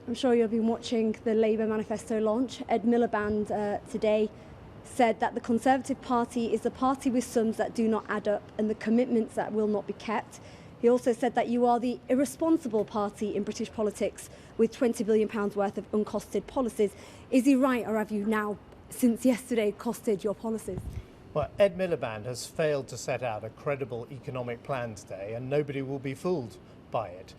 I'm sure you've been watching the Labour Manifesto launch. Ed Miliband today said that the Conservative Party is a party with sums that do not add up and the commitments that will not be kept. He also said that you are the irresponsible party in British politics with £20 billion worth of uncosted policies. Is he right, or have you now, since yesterday, costed your policies? Well, Ed Miliband has failed to set out a credible economic plan today, and nobody will be fooled by it.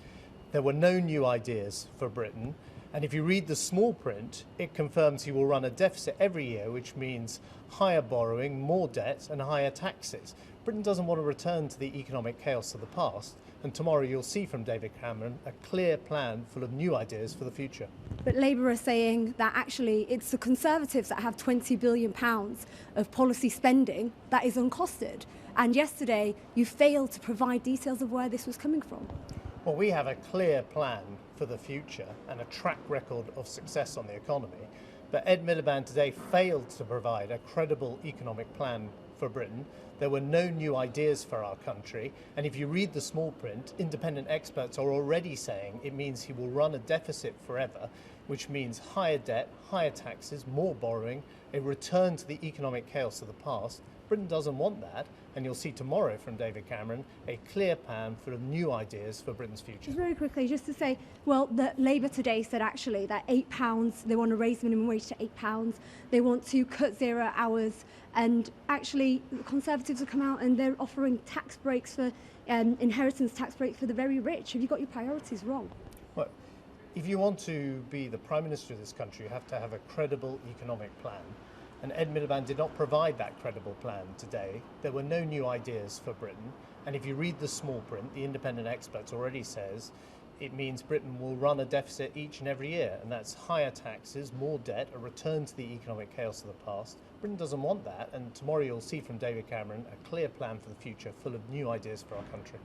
There were no new ideas for Britain, and if you read the small print, it confirms he will run a deficit every year, which means higher borrowing, more debt and higher taxes. Britain doesn't want to return to the economic chaos of the past, and tomorrow you'll see from David Cameron a clear plan full of new ideas for the future. But Labour are saying that actually it's the Conservatives that have £20 billion of policy spending that is uncosted. And yesterday you failed to provide details of where this was coming from. Well, we have a clear plan for the future and a track record of success on the economy, but Ed Miliband today failed to provide a credible economic plan for Britain. There were no new ideas for our country, and if you read the small print, independent experts are already saying it means he will run a deficit forever, which means higher debt, higher taxes, more borrowing, a return to the economic chaos of the past. Britain doesn't want that, and you'll see tomorrow from David Cameron a clear plan full of new ideas for Britain's future. Just very quickly, just to say, well, the Labour today said actually that £8, they want to raise minimum wage to £8, they want to cut 0 hours, and actually the Conservatives have come out and they're offering tax breaks for inheritance tax breaks for the very rich. Have you got your priorities wrong? Well, if you want to be the Prime Minister of this country, you have to have a credible economic plan. And Ed Miliband did not provide that credible plan today. There were no new ideas for Britain. And if you read the small print, the independent experts already says it means Britain will run a deficit each and every year. And that's higher taxes, more debt, a return to the economic chaos of the past. Britain doesn't want that. And tomorrow you'll see from David Cameron a clear plan for the future full of new ideas for our country.